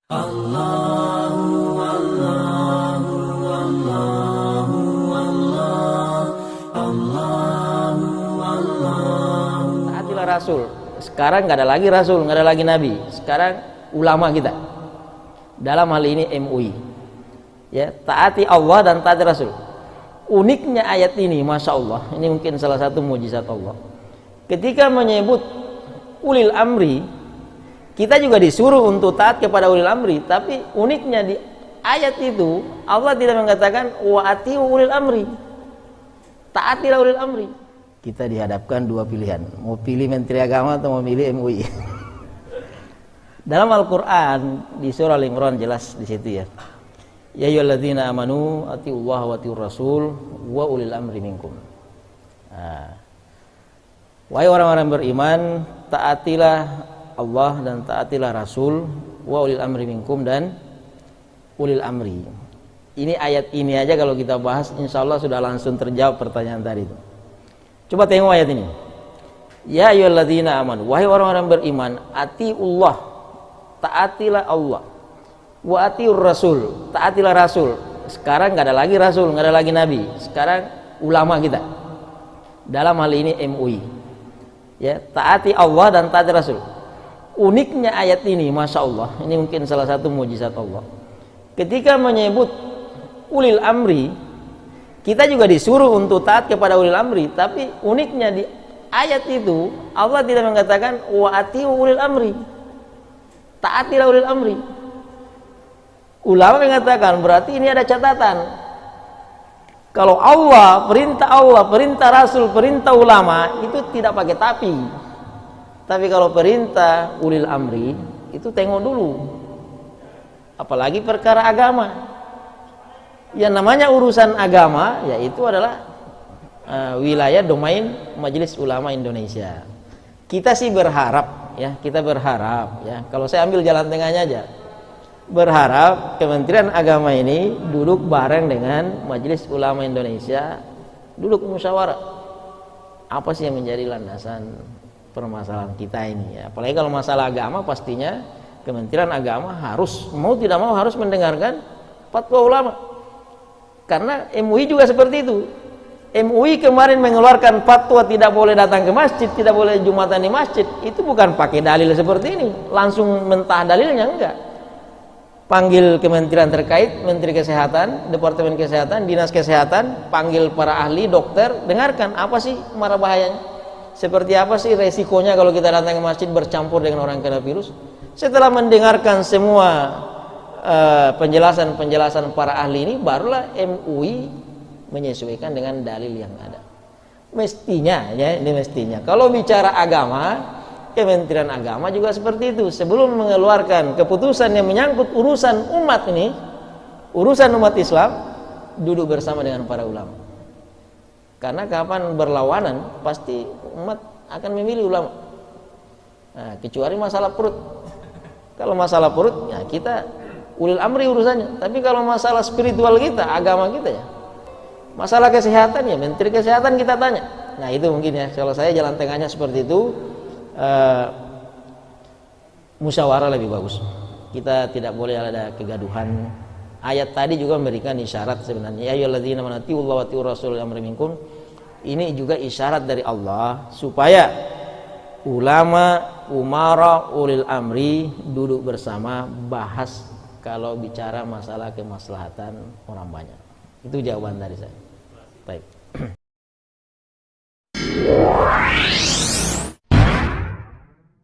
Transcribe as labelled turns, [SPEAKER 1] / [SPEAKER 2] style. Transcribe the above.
[SPEAKER 1] Taatilah Rasul. Sekarang nggak ada lagi Rasul, nggak ada lagi Nabi. Sekarang ulama kita. Dalam hal ini MUI. Ya, taati Allah dan taati Rasul. Uniknya ayat ini, masya Allah, ini mungkin salah satu mujizat Allah. Ketika menyebut ulil amri, kita juga disuruh untuk taat kepada ulil amri. Tapi uniknya di ayat itu Allah tidak mengatakan wa atiu ulil amri, taatilah ulil amri. Kita dihadapkan dua pilihan, mau pilih Menteri Agama atau mau pilih MUI. Dalam Al-Quran di surah Al-Imran jelas di situ ya. Ya ayyuhalladzina amanu atiullaha wa atiur rasul wa ulil amri minkum. Wahai orang-orang beriman, taatilah Allah dan taatilah Rasul wa ulil amri minkum dan ulil amri. Ini ayat ini aja kalau kita bahas insya Allah sudah langsung terjawab pertanyaan tadi itu. Coba tengok ayat ini. Ya ayyuhalladzina amanu, wahai orang-orang beriman, atiullah, taatilah Allah, wa atiur rasul, taatilah Rasul. Sekarang nggak ada lagi Rasul, nggak ada lagi Nabi. Sekarang ulama kita. Dalam hal ini MUI. Ya, taati Allah dan taati Rasul. Uniknya ayat ini, masya Allah, ini mungkin salah satu mujizat Allah. Ketika menyebut ulil amri, kita juga disuruh untuk taat kepada ulil amri. Tapi uniknya di ayat itu Allah tidak mengatakan wa atiu ulil amri, taatilah ulil amri. Ulama mengatakan berarti ini ada catatan. Kalau Allah, perintah Rasul, perintah ulama itu tidak pakai tapi. Tapi kalau perintah ulil amri itu tengok dulu. Apalagi perkara agama. Yang namanya urusan agama yaitu adalah wilayah domain Majelis Ulama Indonesia. Kita sih berharap ya, kalau saya ambil jalan tengahnya aja. Berharap Kementerian Agama ini duduk bareng dengan Majelis Ulama Indonesia, duduk musyawarah. Apa sih yang menjadi landasan permasalahan kita ini ya? Apalagi kalau masalah agama, pastinya Kementerian Agama harus mau tidak mau harus mendengarkan fatwa ulama. Karena MUI juga seperti itu. MUI kemarin mengeluarkan fatwa tidak boleh datang ke masjid, tidak boleh jumatan di masjid. Itu bukan pakai dalil seperti ini, langsung mentah dalilnya, enggak. Panggil kementerian terkait, Menteri Kesehatan, Departemen Kesehatan, Dinas Kesehatan, panggil para ahli, dokter, dengarkan apa sih mara bahayanya, seperti apa sih resikonya kalau kita datang ke masjid bercampur dengan orang kena virus. Setelah mendengarkan semua penjelasan para ahli ini, barulah MUI menyesuaikan dengan dalil yang ada. Mestinya ya, ini mestinya kalau bicara agama, Kementerian Agama juga seperti itu. Sebelum mengeluarkan keputusan yang menyangkut urusan umat ini, urusan umat Islam, duduk bersama dengan para ulama. Karena kapan berlawanan, pasti umat akan memilih ulama. Nah, kecuali masalah perut. Kalau masalah perut, ya kita ulil amri urusannya. Tapi kalau masalah spiritual kita, agama kita ya, masalah kesehatan ya Menteri Kesehatan kita tanya. Nah itu mungkin ya, kalau saya jalan tengahnya seperti itu. Musyawarah lebih bagus. Kita tidak boleh ada kegaduhan. Ayat tadi juga memberikan isyarat sebenarnya. Ya ayyuhalladzina amanu atiullaha wa atiur rasul amri minkum. Ini juga isyarat dari Allah supaya ulama, umara, ulil amri duduk bersama bahas kalau bicara masalah kemaslahatan orang banyak. Itu jawaban dari saya. Baik.